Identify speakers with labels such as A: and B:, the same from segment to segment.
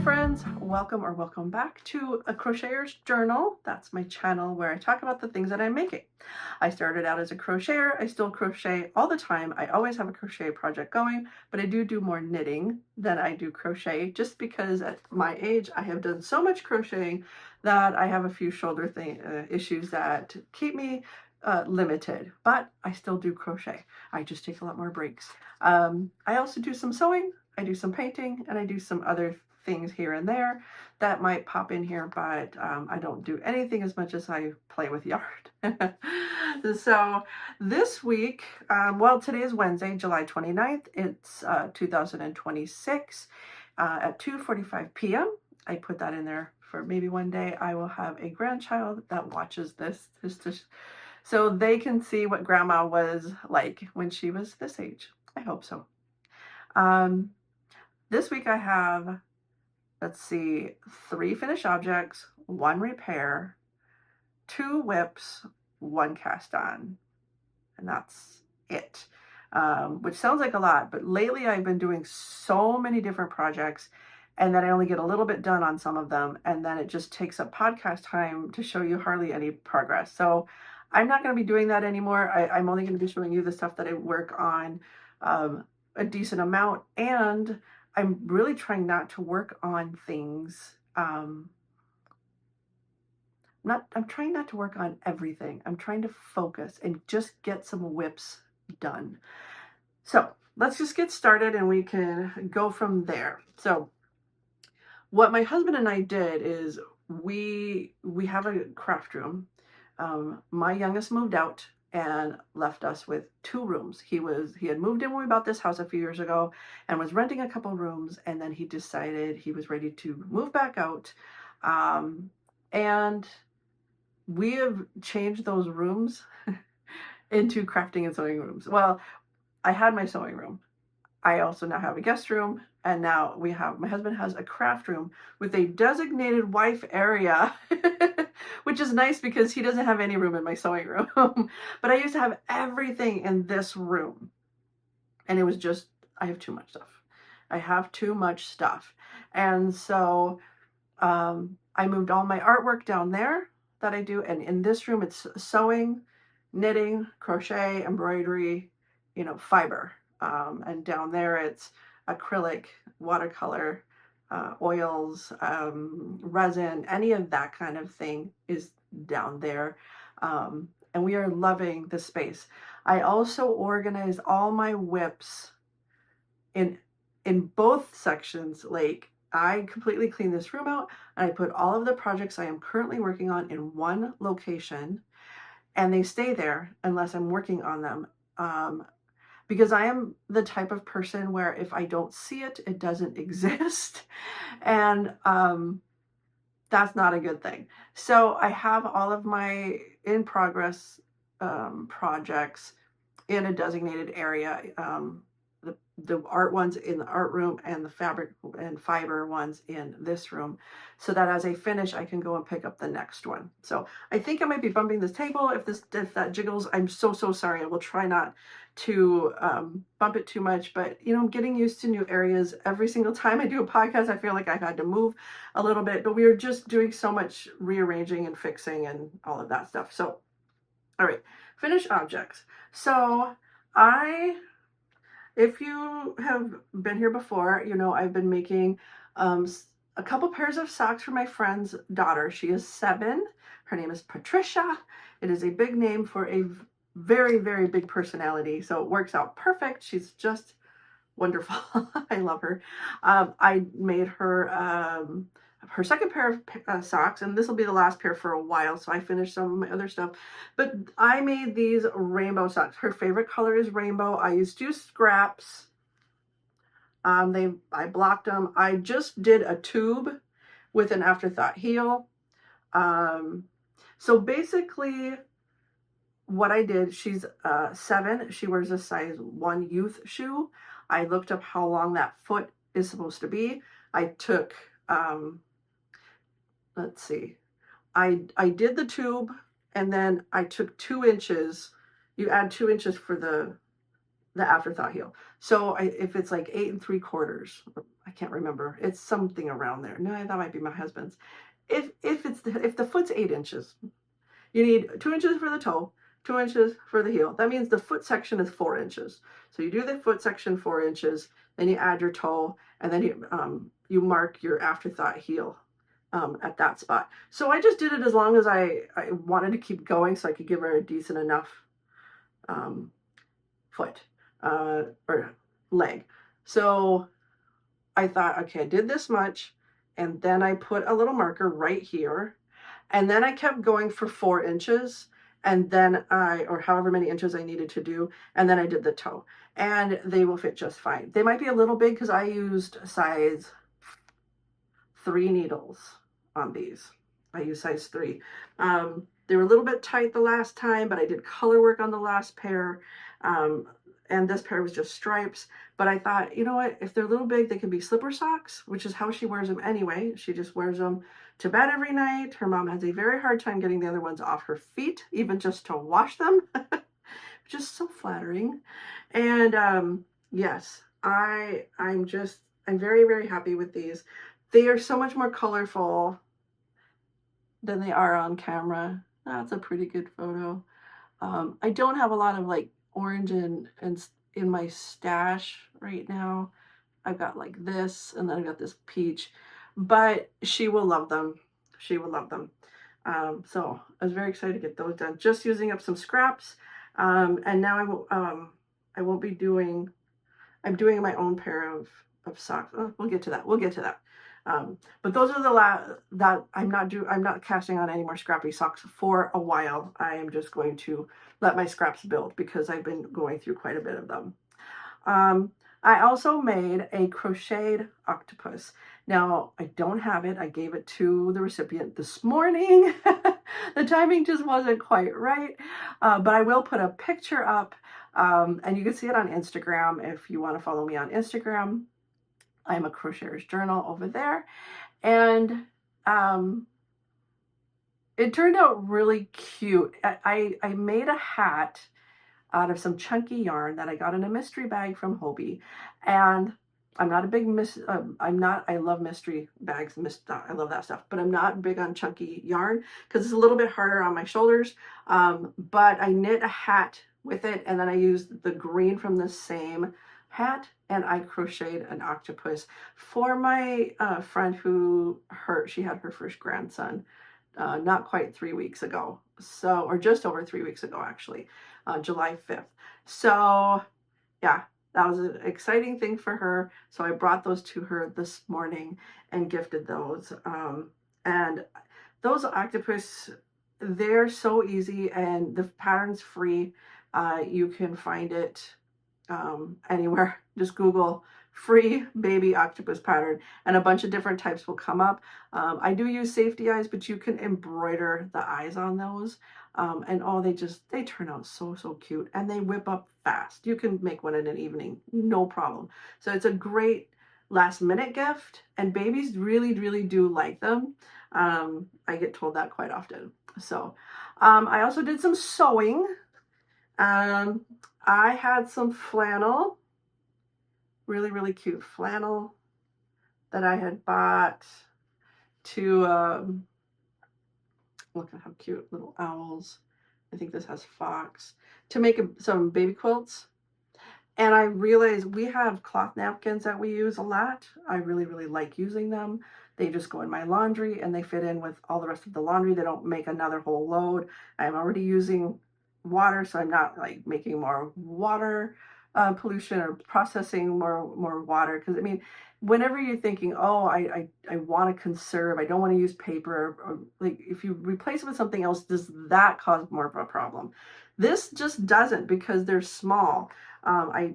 A: friends, welcome back to A Crocheter's Journal. That's my channel where I talk about the things that I'm making. I started out as a crocheter. I still crochet all the time. I always have a crochet project going, but I do more knitting than I do crochet, just because at my age I have done so much crocheting that I have a few shoulder issues that keep me limited, but I still do crochet. I just take a lot more breaks. I also do some sewing, I do some painting, and I do some other things here and there that might pop in here, but I don't do anything as much as I play with yarn. So this week, well, today is Wednesday, July 29th. It's 2026 at 2:45 p.m. I put that in there for maybe one day I will have a grandchild that watches this so they can see what grandma was like when she was this age. I hope so. This week I have, let's see, 3 finished objects, 1 repair, 2 whips, 1 cast on, and that's it. Which sounds like a lot, but lately I've been doing so many different projects, and then I only get a little bit done on some of them, and then it just takes up podcast time to show you hardly any progress. So I'm not going to be doing that anymore. I'm only going to be showing you the stuff that I work on a decent amount, and I'm really trying not to work on things. I'm trying not to work on everything. I'm trying to focus and just get some whips done. So let's just get started and we can go from there. So what my husband and I did is we have a craft room. My youngest moved out and left us with 2 rooms. He had moved in when we bought this house a few years ago and was renting a couple rooms, and then he decided he was ready to move back out. And we have changed those rooms into crafting and sewing rooms. Well, I had my sewing room. I also now have a guest room, and now my husband has a craft room with a designated wife area, which is nice because he doesn't have any room in my sewing room. But I used to have everything in this room, and it was just, I have too much stuff. I have too much stuff. And so I moved all my artwork down there that I do, and in this room it's sewing, knitting, crochet, embroidery, fiber. And down there it's acrylic, watercolor, oils, resin, any of that kind of thing is down there. And we are loving the space. I also organized all my whips in both sections. Like, I completely cleaned this room out and I put all of the projects I am currently working on in one location, and they stay there unless I'm working on them. Because I am the type of person where if I don't see it, it doesn't exist. And that's not a good thing. So I have all of my in progress projects in a designated area. The art ones in the art room, and the fabric and fiber ones in this room, so that as I finish I can go and pick up the next one. So I think I might be bumping this table. If that jiggles, I'm so sorry. I will try not to bump it too much, but I'm getting used to new areas. Every single time I do a podcast I feel like I've had to move a little bit, but we are just doing so much rearranging and fixing and all of that stuff. So all right, finished objects. So if you have been here before, I've been making a couple pairs of socks for my friend's daughter. She is 7. Her name is Patricia. It is a big name for a very, very big personality, so it works out perfect. She's just wonderful. I love her. I made her her second pair of socks, and this will be the last pair for a while, so I finished some of my other stuff. But I made these rainbow socks. Her favorite color is rainbow. I used 2 scraps. I blocked them. I just did a tube with an afterthought heel. So basically what I did, she's 7. She wears a size 1 youth shoe. I looked up how long that foot is supposed to be. I took let's see, I did the tube, and then I took 2 inches. You add 2 inches for the the afterthought heel. So if it's like 8 3/4, I can't remember. It's something around there. No, that might be my husband's. If the foot's 8 inches, you need 2 inches for the toe, 2 inches for the heel. That means the foot section is 4 inches. So you do the foot section 4 inches, then you add your toe, and then you mark your afterthought heel at that spot. So I just did it as long as I wanted to keep going, so I could give her a decent enough foot or leg. So I thought, okay, I did this much, and then I put a little marker right here, and then I kept going for 4 inches, and then or however many inches I needed to do, and then I did the toe, and they will fit just fine. They might be a little big because I used size 3 needles on these. I used size 3. They were a little bit tight the last time, but I did color work on the last pair. And this pair was just stripes. But I thought, you know what, if they're a little big, they can be slipper socks, which is how she wears them anyway. She just wears them to bed every night. Her mom has a very hard time getting the other ones off her feet, even just to wash them, which is so flattering. And yes, I'm very, very happy with these. They are so much more colorful than they are on camera. That's a pretty good photo. I don't have a lot of like orange and in my stash right now. I've got like this, and then I've got this peach, but she will love them. She will love them. So I was very excited to get those done. Just using up some scraps, and now I won't be doing. I'm doing my own pair of socks. Oh, we'll get to that. We'll get to that. But those are the last that I'm not casting on any more scrappy socks for a while. I am just going to let my scraps build because I've been going through quite a bit of them. I also made a crocheted octopus. Now, I don't have it. I gave it to the recipient this morning. The timing just wasn't quite right, but I will put a picture up, and you can see it on Instagram if you want to follow me on Instagram. I'm a Crocheter's Journal over there, and it turned out really cute. I made a hat out of some chunky yarn that I got in a mystery bag from Hobie. And I'm not a big I love mystery bags, I love that stuff, but I'm not big on chunky yarn because it's a little bit harder on my shoulders. But I knit a hat with it, and then I used the green from the same hat, and I crocheted an octopus for my friend who she had her first grandson not quite 3 weeks ago. So, or just over 3 weeks ago, actually, July 5th. So yeah, that was an exciting thing for her. So I brought those to her this morning and gifted those. And those octopus, they're so easy, and the pattern's free. You can find it anywhere. Just Google free baby octopus pattern, and a bunch of different types will come up. I do use safety eyes, but you can embroider the eyes on those. And oh, they turn out so cute, and they whip up fast. You can make one in an evening, no problem. So it's a great last minute gift, and babies really do like them. I get told that quite often. So I also did some sewing. I had some flannel, really cute flannel that I had bought to look at how cute, little owls. I think this has fox, to make some baby quilts. And I realized we have cloth napkins that we use a lot. I really like using them. They just go in my laundry, and they fit in with all the rest of the laundry. They don't make another whole load. I'm already using water, so I'm not like making more water pollution or processing more water. Because I mean, whenever you're thinking, oh, I want to conserve, I don't want to use paper, or like if you replace it with something else, does that cause more of a problem? This just doesn't, because they're small. I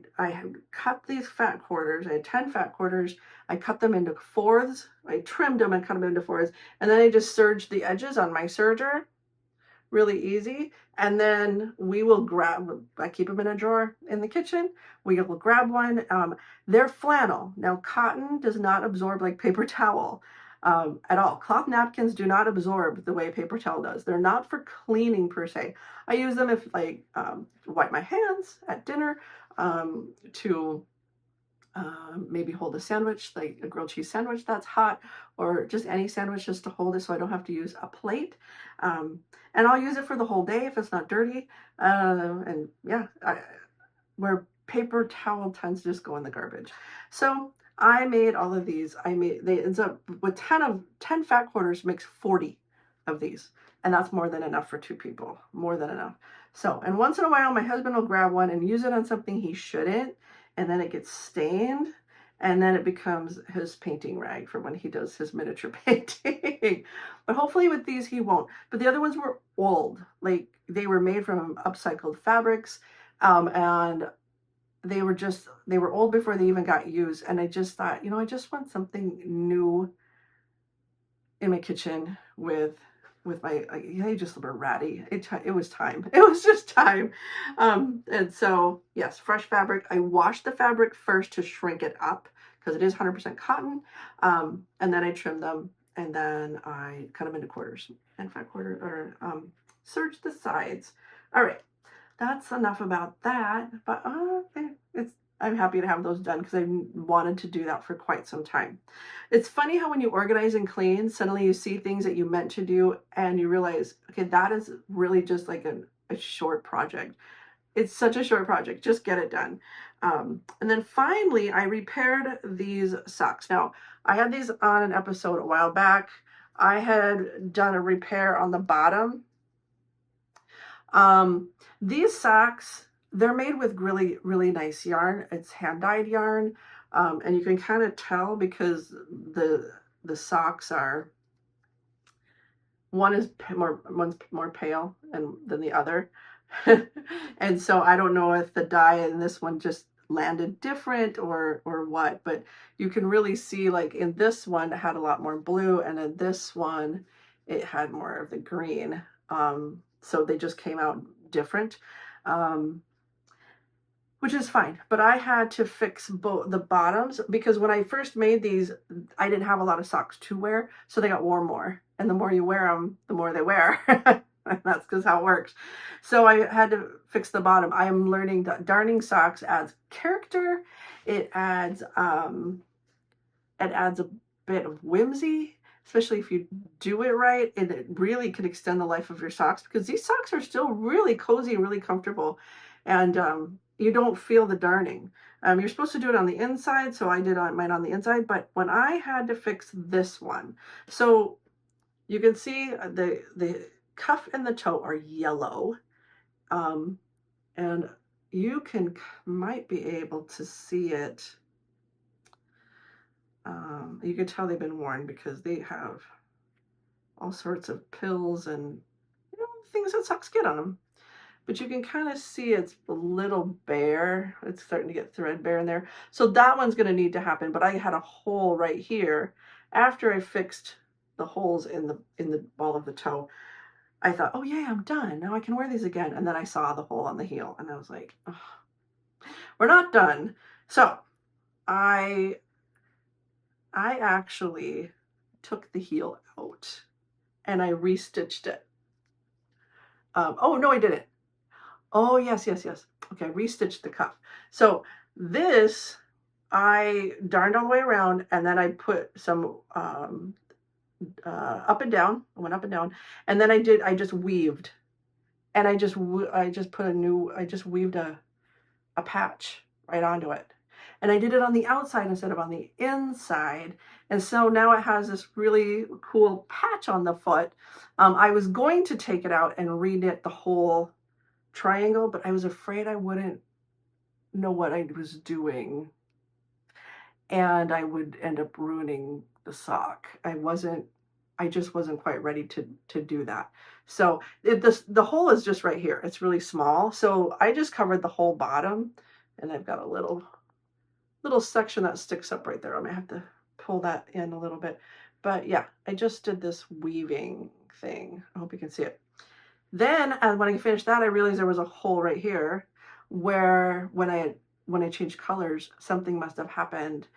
A: cut these fat quarters. I had 10 fat quarters. I cut them into fourths. I trimmed them and cut them into fourths, and then I just serged the edges on my serger. Really easy. And then we will I keep them in a drawer in the kitchen. We will grab one. They're flannel. Now, cotton does not absorb like paper towel at all. Cloth napkins do not absorb the way paper towel does. They're not for cleaning per se. I use them if like wipe my hands at dinner. to maybe hold a sandwich, like a grilled cheese sandwich that's hot, or just any sandwich just to hold it so I don't have to use a plate. And I'll use it for the whole day if it's not dirty. And yeah, where paper towel tends to just go in the garbage. So I made all of these. They ends up with 10 fat quarters makes 40 of these. And that's more than enough for 2 people, more than enough. So, and once in a while, my husband will grab one and use it on something he shouldn't. And then it gets stained. And then it becomes his painting rag for when he does his miniature painting. But hopefully with these, he won't. But the other ones were old. Like they were made from upcycled fabrics. And they were old before they even got used. And I just thought, I just want something new in my kitchen with my, I just were ratty. It was time. It was just time. And so yes, fresh fabric. I washed the fabric first to shrink it up because it is 100% cotton. And then I trimmed them, and then I cut them into quarters and 5/4 or serge the sides. All right. That's enough about that, but I'm happy to have those done because I wanted to do that for quite some time. It's funny how when you organize and clean, suddenly you see things that you meant to do and you realize, okay, that is really just like a short project. It's such a short project, just get it done. And then finally, I repaired these socks. Now, I had these on an episode a while back. I had done a repair on the bottom. These socks, they're made with really, really nice yarn. It's hand-dyed yarn. And you can kind of tell because the socks are, one's more pale than the other. And so I don't know if the dye in this one just landed different or what, but you can really see, like in this one it had a lot more blue, and in this one it had more of the green. So they just came out different, which is fine. But I had to fix both the bottoms because when I first made these, I didn't have a lot of socks to wear, so they got worn more. And the more you wear them, the more they wear. That's just how it works. So I had to fix the bottom. I am learning that darning socks adds character. It adds a bit of whimsy, especially if you do it right, and it really can extend the life of your socks because these socks are still really cozy, really comfortable, and you don't feel the darning. You're supposed to do it on the inside, so I did mine on the inside, but when I had to fix this one, so you can see the cuff and the toe are yellow, and you might be able to see it. You can tell they've been worn because they have all sorts of pills and things that socks get on them. But you can kind of see it's a little bare. It's starting to get threadbare in there. So that one's going to need to happen. But I had a hole right here. After I fixed the holes in the ball of the toe, I thought, oh yeah, I'm done. Now I can wear these again. And then I saw the hole on the heel, and I was like, oh, we're not done. So I actually took the heel out and I restitched it. Oh no, I didn't. Oh yes. Okay, restitched the cuff. So this I darned all the way around, and then I put some up and down. I went up and down, and then I just weaved, and I just weaved a patch right onto it. And I did it on the outside instead of on the inside. And so now it has this really cool patch on the foot. I was going to take it out and reknit the whole triangle, but I was afraid I wouldn't know what I was doing. And I would end up ruining the sock. I just wasn't quite ready to do that. So the hole is just right here. It's really small. So I just covered the whole bottom, and I've got a little section that sticks up right there. I might have to pull that in a little bit. But yeah, I just did this weaving thing. I hope you can see it. Then when I finished that, I realized there was a hole right here where when I changed colors, something must have happened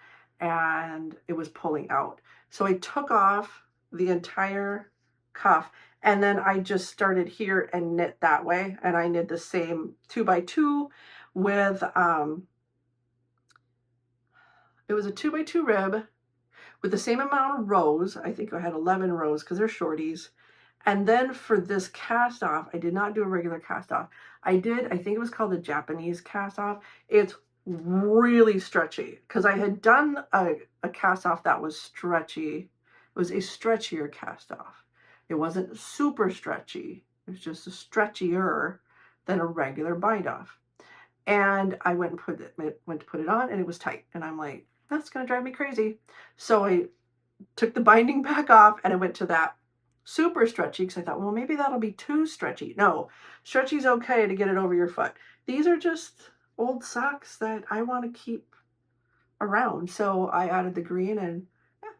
A: and it was pulling out. So I took off the entire cuff, and then I just started here and knit that way. And I knit the same 2x2 with, it was a 2x2 rib with the same amount of rows. I think I had 11 rows because they're shorties. And then for this cast off, I did not do a regular cast off. I think it was called a Japanese cast off. It's really stretchy because I had done a cast off that was stretchy. It was a stretchier cast off. It wasn't super stretchy. It was just a stretchier than a regular bind off. And I went to put it on, and it was tight. And I'm like, that's gonna drive me crazy. So I took the binding back off, and I went to that super stretchy because I thought, well, maybe that'll be too stretchy. No, stretchy's okay to get it over your foot. These are just old socks that I want to keep around. So I added the green, and yeah.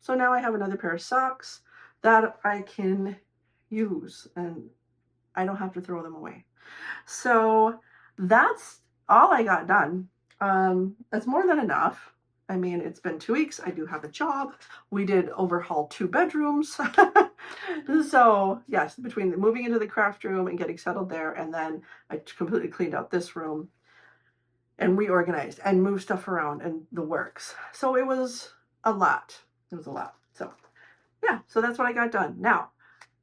A: So now I have another pair of socks that I can use, and I don't have to throw them away. So that's all I got done. That's more than enough. I mean, it's been 2 weeks. I do have a job. We did overhaul 2 bedrooms. So yes, between moving into the craft room and getting settled there, and then I completely cleaned out this room and reorganized and moved stuff around and the works. So it was a lot. It was a lot. So yeah, so that's what I got done. Now,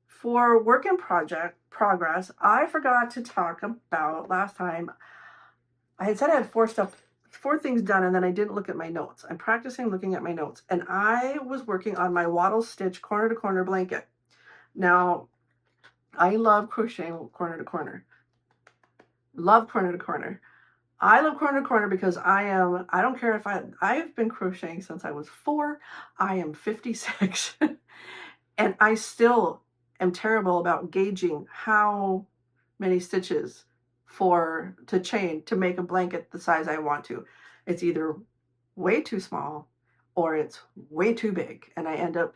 A: for work in progress, I forgot to talk about last time. I had said I had 4 things done, and then I didn't look at my notes. I'm practicing looking at my notes, and I was working on my Wattle stitch corner to corner blanket. Now, I love crocheting corner to corner. Love corner to corner. I love corner to corner because I don't care if I've been crocheting since I was 4. I am 56 and I still am terrible about gauging how many stitches to chain to make a blanket the size I want to. It's either way too small or it's way too big, and I end up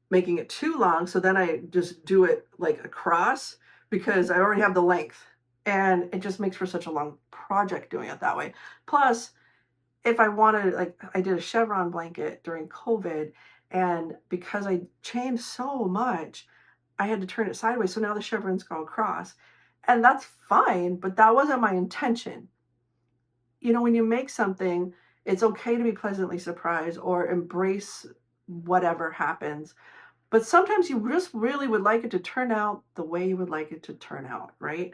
A: making it too long, so then I just do it like across because I already have the length, and it just makes for such a long project doing it that way. Plus, if I wanted, like, I did a chevron blanket during COVID, and because I chained so much, I had to turn it sideways, so now the chevrons go across, and that's fine, but that wasn't my intention. You know, when you make something, it's okay to be pleasantly surprised or embrace whatever happens. But sometimes you just really would like it to turn out the way you would like it to turn out, right?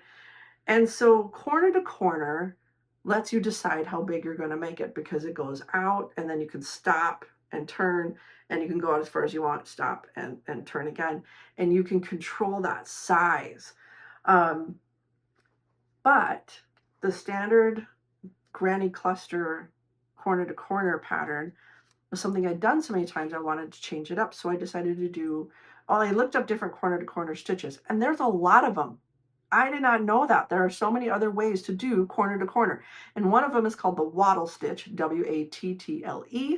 A: And so corner to corner lets you decide how big you're going to make it, because it goes out and then you can stop and turn, and you can go out as far as you want, stop and turn again, and you can control that size. But the standard granny cluster corner to corner pattern was something I'd done so many times I wanted to change it up. So I decided to do, I looked up different corner to corner stitches, and there's a lot of them. I did not know that. There are so many other ways to do corner to corner. And one of them is called the Wattle stitch, W-A-T-T-L-E.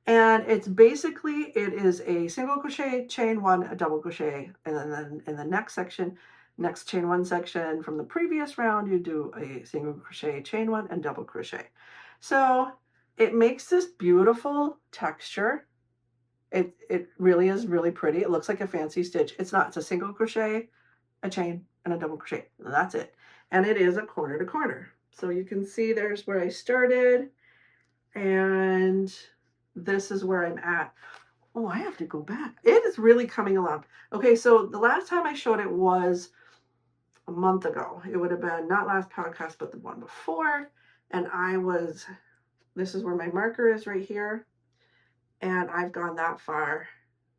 A: And it's basically, it is a single crochet, chain 1, a double crochet, and then in the next section, next chain 1 section from the previous round, you do a single crochet, chain 1, and double crochet. So it makes this beautiful texture. It really is really pretty. It looks like a fancy stitch. It's not. It's a single crochet, a chain, and a double crochet. That's it. And it is a corner to corner. So you can see there's where I started, and this is where I'm at. Oh, I have to go back. It is really coming along. Okay, so the last time I showed it was a month ago. It would have been not last podcast, but the one before. And this is where my marker is right here. And I've gone that far.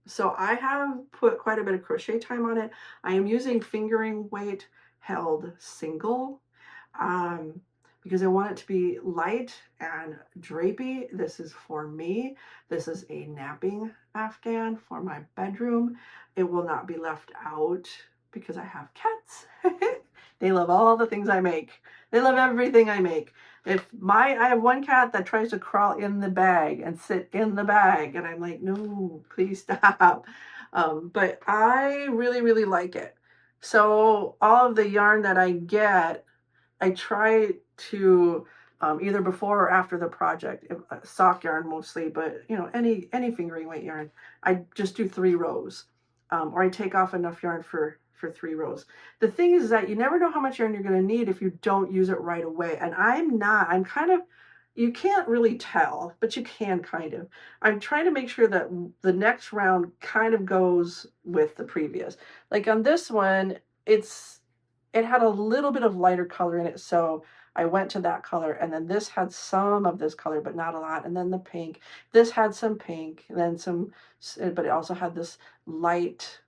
A: So I have put quite a bit of crochet time on it. I am using fingering weight held single because I want it to be light and drapey. This is for me. This is a napping afghan for my bedroom. It will not be left out because I have cats. They love all the things I make. They love everything I make. I have one cat that tries to crawl in the bag and sit in the bag, and I'm like, no, please stop. But I really, really like it. So all of the yarn that I get, I try to either before or after the project, sock yarn mostly, but you know, any fingering weight yarn, I just do 3 rows, or I take off enough yarn for for 3 rows. The thing is that you never know how much yarn you're going to need if you don't use it right away. And I'm kind of, you can't really tell, but you can kind of. I'm trying to make sure that the next round kind of goes with the previous. Like on this one, it had a little bit of lighter color in it, so I went to that color, and then this had some of this color, but not a lot, and then the pink. This had some pink, and then some, but it also had this light,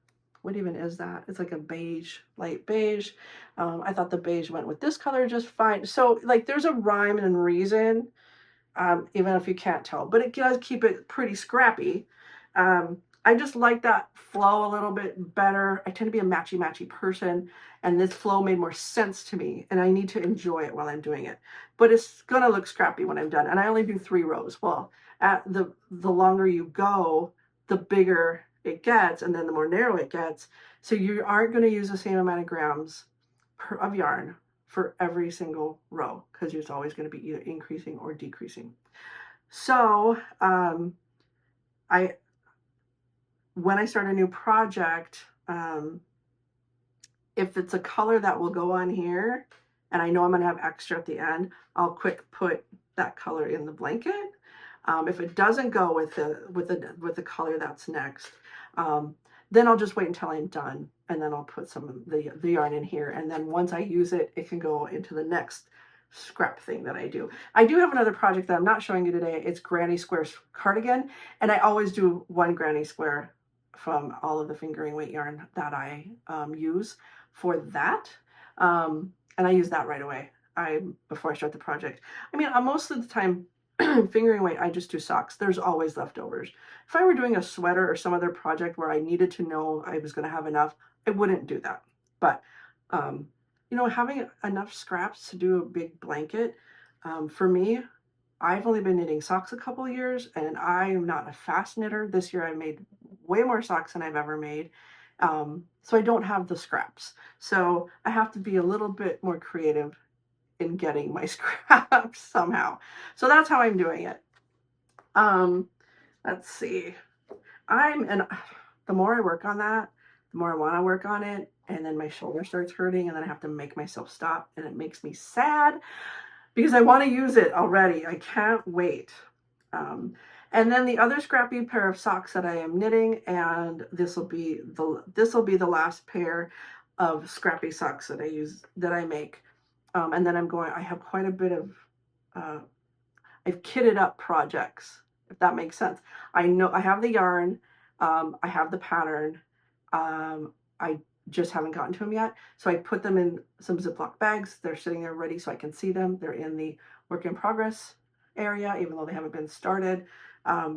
A: what even is that? It's like a beige, light beige. I thought the beige went with this color just fine. So like there's a rhyme and reason, even if you can't tell, but it does keep it pretty scrappy. I just like that flow a little bit better. I tend to be a matchy person, and this flow made more sense to me, and I need to enjoy it while I'm doing it. But it's gonna look scrappy when I'm done, and I only do 3 rows. Well, at the longer you go, the bigger it gets, and then the more narrow it gets. So you aren't going to use the same amount of grams of yarn for every single row, because it's always going to be either increasing or decreasing. So when I start a new project, if it's a color that will go on here, and I know I'm going to have extra at the end, I'll quick put that color in the blanket. If it doesn't go with the color that's next, then I'll just wait until I'm done, and then I'll put some of the yarn in here, and then once I use it, it can go into the next scrap thing that I do. I do have another project that I'm not showing you today. It's Granny Square's cardigan, and I always do 1 Granny Square from all of the fingering weight yarn that I use for that, and I use that right away before I start the project. I mean, most of the time, fingering weight, I just do socks. There's always leftovers. If I were doing a sweater or some other project where I needed to know I was going to have enough, I wouldn't do that. But you know, having enough scraps to do a big blanket, for me, I've only been knitting socks a couple of years, and I'm not a fast knitter. This year I made way more socks than I've ever made. So I don't have the scraps. So I have to be a little bit more creative in getting my scraps somehow. So that's how I'm doing it. Let's see. The more I work on that, the more I want to work on it, and then my shoulder starts hurting, and then I have to make myself stop, and it makes me sad because I want to use it already. I can't wait. And then the other scrappy pair of socks that I am knitting, and this will be the last pair of scrappy socks that I make. And then I have quite a bit of, I've kitted up projects, if that makes sense. I know I have the yarn, I have the pattern, I just haven't gotten to them yet. So I put them in some Ziploc bags. They're sitting there ready so I can see them. They're in the work in progress area, even though they haven't been started,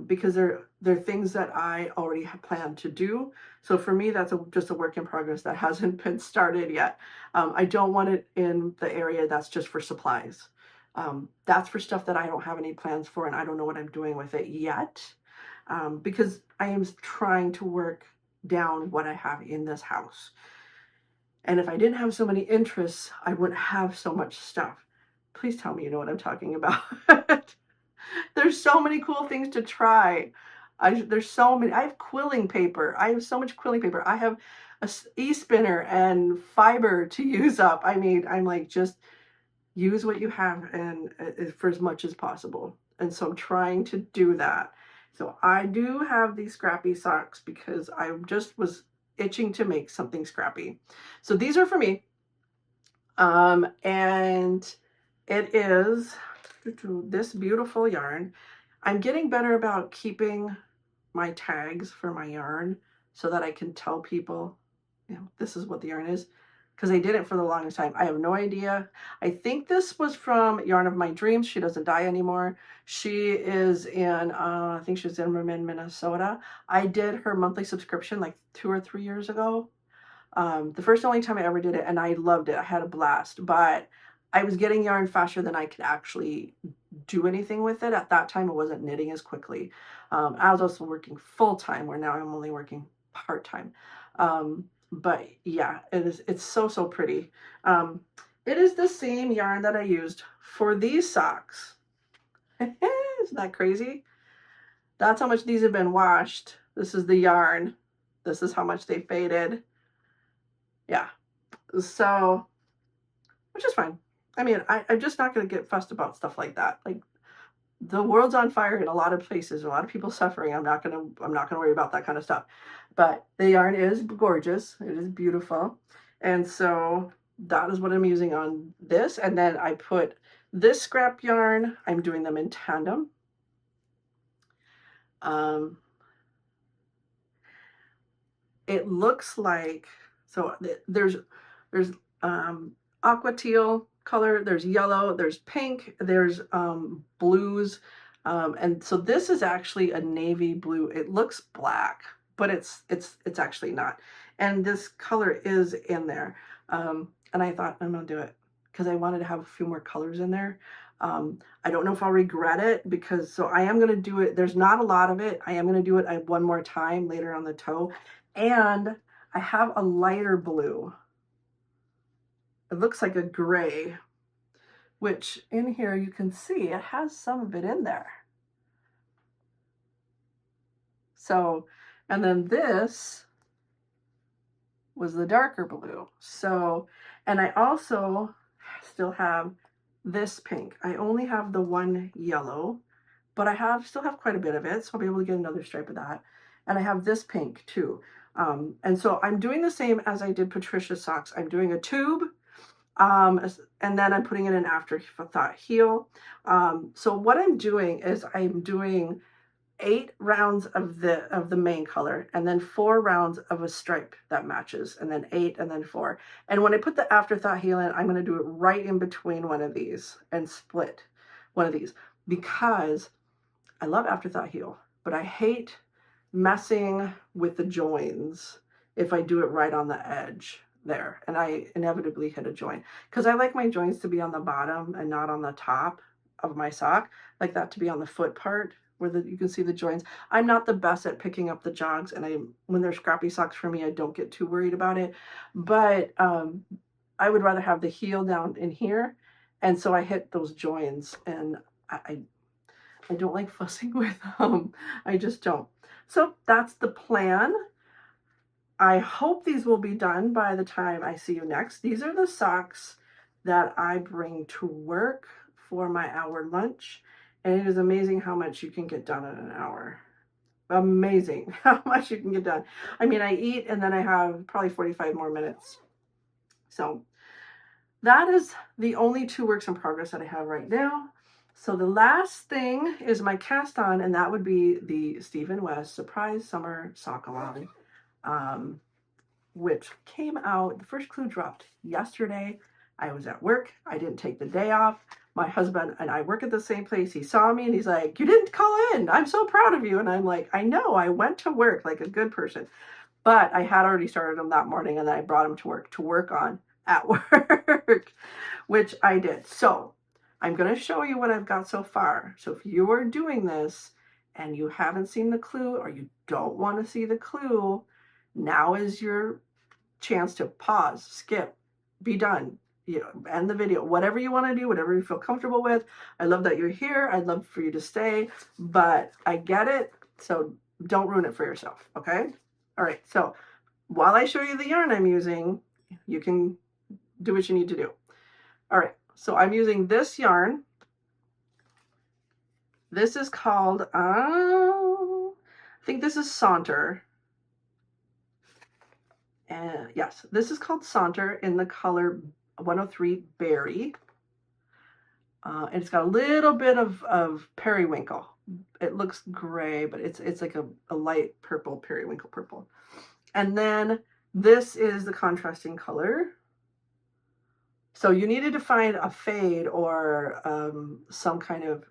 A: because they're things that I already have planned to do. So for me, that's just a work in progress that hasn't been started yet. I don't want it in the area that's just for supplies. That's for stuff that I don't have any plans for, and I don't know what I'm doing with it yet, because I am trying to work down what I have in this house. And if I didn't have so many interests, I wouldn't have so much stuff. Please tell me you know what I'm talking about. There's so many cool things to try. There's so many. I have quilling paper. I have so much quilling paper. I have a e-spinner and fiber to use up. I mean, I'm like, just use what you have and for as much as possible. And so I'm trying to do that. So I do have these scrappy socks because I just was itching to make something scrappy. So these are for me. And it is this beautiful yarn. I'm getting better about keeping my tags for my yarn so that I can tell people, you know, this is what the yarn is, because I did it for the longest time. I have no idea. I think this was from Yarn of My Dreams. She doesn't die anymore. She is in, I think she was in Minnesota. I did her monthly subscription like 2 or 3 years ago. The first and only time I ever did it, and I loved it. I had a blast, but I was getting yarn faster than I could actually do anything with it. At that time, I wasn't knitting as quickly. I was also working full-time, where now I'm only working part-time. But yeah, it's so pretty. It is the same yarn that I used for these socks. Isn't that crazy? That's how much these have been washed. This is the yarn. This is how much they faded. Yeah. So, which is fine. I mean, I'm just not going to get fussed about stuff like that. Like, the world's on fire in a lot of places, a lot of people suffering. I'm not gonna worry about that kind of stuff. But the yarn is gorgeous. It is beautiful. And so that is what I'm using on this. And then I put this scrap yarn, I'm doing them in tandem. It looks like, so there's aqua teal color, there's yellow, there's pink, there's blues, and so this is actually a navy blue. It looks black, but it's actually not. And this color is in there, and I thought I'm gonna do it because I wanted to have a few more colors in there. I don't know if I'll regret it, because so I am going to do it. There's not a lot of it. I am going to do it one more time later on the toe. And I have a lighter blue. It looks like a gray, which in here you can see it has some of it in there. So, and then this was the darker blue. So, and I also still have this pink. I only have the one yellow, but I still have quite a bit of it, so I'll be able to get another stripe of that. And I have this pink too. And so I'm doing the same as I did Patricia's socks. I'm doing a tube, and then I'm putting in an afterthought heel. So what I'm doing is I'm doing 8 rounds of the main color, and then 4 rounds of a stripe that matches, and then 8, and then 4. And when I put the afterthought heel in, I'm going to do it right in between one of these and split one of these, because I love afterthought heel, but I hate messing with the joins if I do it right on the edge there, and I inevitably hit a joint, because I like my joints to be on the bottom and not on the top of my sock. I like that to be on the foot part where you can see the joints. I'm not the best at picking up the jogs, and when they're scrappy socks for me, I don't get too worried about it. But I would rather have the heel down in here, and so I hit those joins, and I don't like fussing with them. I just don't. So that's the plan. I hope these will be done by the time I see you next. These are the socks that I bring to work for my hour lunch. And it is amazing how much you can get done in an hour. Amazing how much you can get done. I mean, I eat and then I have probably 45 more minutes. So that is the only 2 works in progress that I have right now. So the last thing is my cast on, and that would be the Stephen West Surprise Summer Sock Along, which came out, the first clue dropped yesterday. I was at work. I didn't take the day off. My husband and I work at the same place. He saw me and he's like, "You didn't call in. I'm so proud of you." And I'm like, "I know, I went to work like a good person." But I had already started him that morning, and then I brought him to work on at work, which I did. So I'm going to show you what I've got so far. So if you are doing this and you haven't seen the clue, or you don't want to see the clue, now is your chance to pause, skip, be done, end the video, whatever you want to do, whatever you feel comfortable with. I love that you're here. I'd love for you to stay, but I get it. So don't ruin it for yourself. Okay. All right. So while I show you the yarn I'm using, you can do what you need to do. All right. So I'm using this yarn. This is called, I think this is Saunter. And yes, this is called Saunter in the color 103 Berry. And it's got a little bit of periwinkle. It looks gray, but it's like a light purple, periwinkle purple. And then this is the contrasting color. So you needed to find a fade or some kind of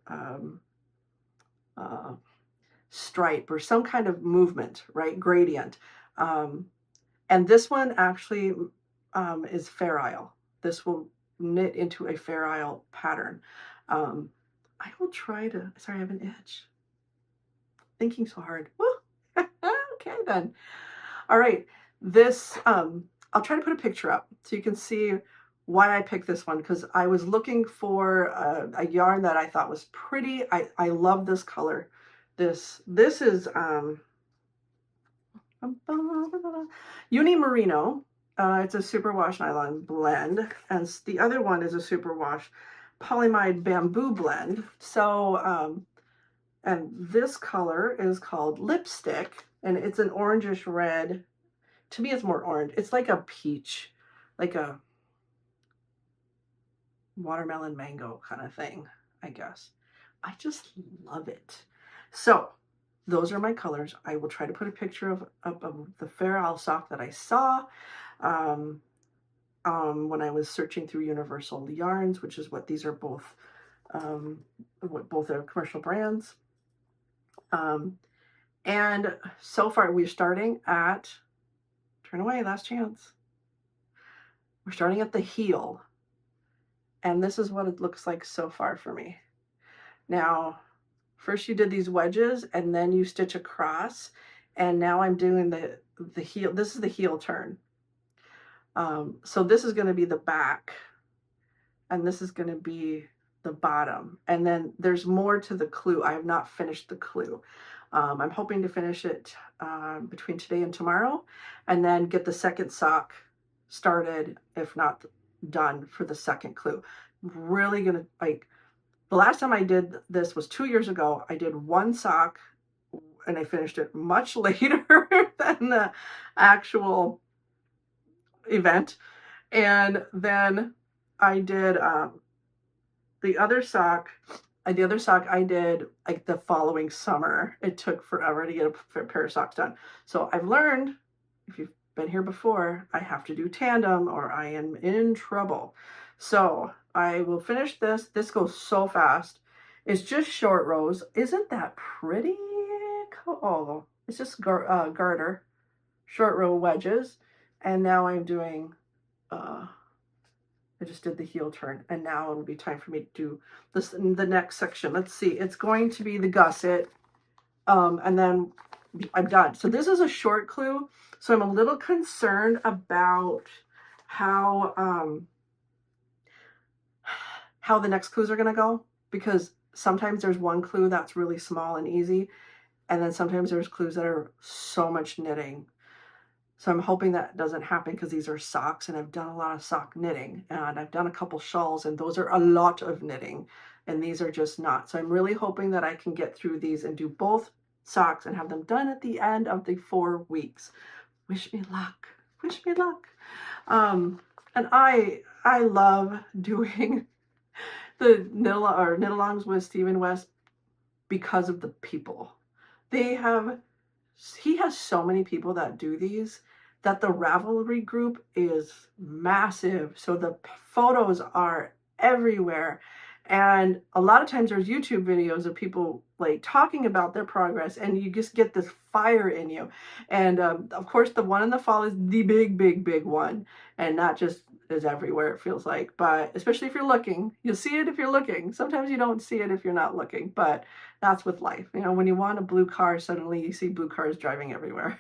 A: stripe or some kind of movement, right? Gradient. And this one actually is Fair Isle. This will knit into a Fair Isle pattern. I will try to, sorry, I have an itch. Thinking so hard. Okay then. All right, this, I'll try to put a picture up so you can see why I picked this one, because I was looking for a yarn that I thought was pretty. I love this color. This is Uni Merino, It's a superwash nylon blend, and the other one is a superwash polyamide bamboo blend. So, and this color is called Lipstick, and it's an orangish red. To me, it's more orange. It's like a peach, like a watermelon mango kind of thing, I guess. I just love it. So those are my colors. I will try to put a picture of the SSAL sock that I saw when I was searching through Universal Yarns, which is what these are both, what both are commercial brands. And so far we're starting at, turn away, last chance. We're starting at the heel. And this is what it looks like so far for me. Now, first you did these wedges and then you stitch across, and now I'm doing the heel. This is the heel turn. So this is going to be the back, and this is going to be the bottom. And then there's more to the clue. I have not finished the clue. I'm hoping to finish it between today and tomorrow, and then get the second sock started, if not done, for the second clue. Really gonna, like, the last time I did this was 2 years ago. I did one sock and I finished it much later than the actual event. And then I did the other sock I did like the following summer. It took forever to get a pair of socks done. So I've learned, if you've been here before, I have to do tandem or I am in trouble. So I will finish this. This goes so fast. It's just short rows. Isn't that pretty? Oh, it's just garter, short row wedges. And now I'm doing, I just did the heel turn, and now it'll be time for me to do this in the next section. Let's see. It's going to be the gusset, and then I'm done. So this is a short clue. So I'm a little concerned about how the next clues are going to go, because sometimes there's one clue that's really small and easy, and then sometimes there's clues that are so much knitting. So I'm hoping that doesn't happen, because these are socks, and I've done a lot of sock knitting, and I've done a couple shawls, and those are a lot of knitting, and these are just not. So I'm really hoping that I can get through these and do both socks and have them done at the end of the 4 weeks. Wish me luck. Wish me luck. And I love doing the knit-alongs with Stephen West because of the people. He has so many people that do these, that the Ravelry group is massive. So the photos are everywhere. And a lot of times there's YouTube videos of people like talking about their progress, and you just get this fire in you. And of course, the one in the fall is the big one, and not just is everywhere, it feels like, but especially if you're looking, you'll see it if you're looking. Sometimes you don't see it if you're not looking, but that's with life. You know, when you want a blue car, suddenly you see blue cars driving everywhere.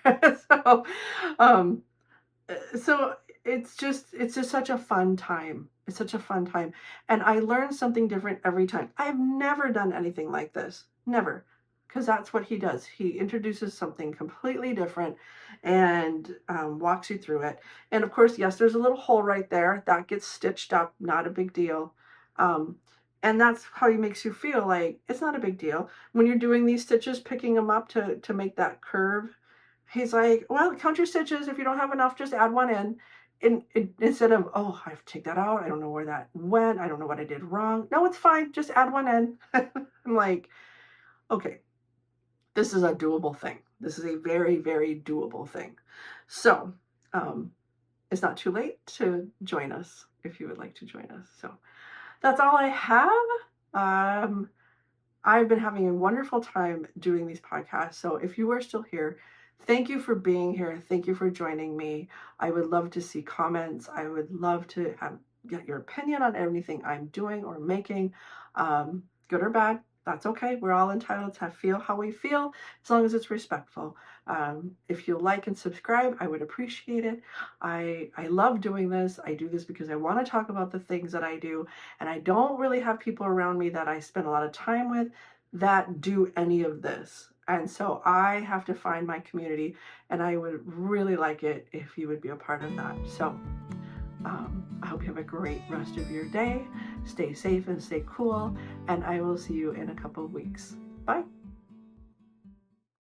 A: So it's just such a fun time. It's such a fun time. And I learn something different every time. I've never done anything like this. Never. Because that's what he does. He introduces something completely different and walks you through it. And of course, yes, there's a little hole right there. That gets stitched up. Not a big deal. And that's how he makes you feel like it's not a big deal. When you're doing these stitches, picking them up to make that curve, he's like, well, count your stitches. If you don't have enough, just add one in. And instead of, oh, I have to take that out. I don't know where that went. I don't know what I did wrong. No, it's fine. Just add one in. I'm like, okay, this is a doable thing. This is a very, very doable thing. So it's not too late to join us if you would like to join us. So that's all I have. I've been having a wonderful time doing these podcasts. So if you are still here, thank you for being here. Thank you for joining me. I would love to see comments. I would love to get your opinion on everything I'm doing or making, good or bad. That's okay. We're all entitled to feel how we feel, as long as it's respectful. If you like and subscribe, I would appreciate it. I love doing this. I do this because I want to talk about the things that I do, and I don't really have people around me that I spend a lot of time with that do any of this. And so I have to find my community, and I would really like it if you would be a part of that. So I hope you have a great rest of your day. Stay safe and stay cool, and I will see you in a couple of weeks. Bye.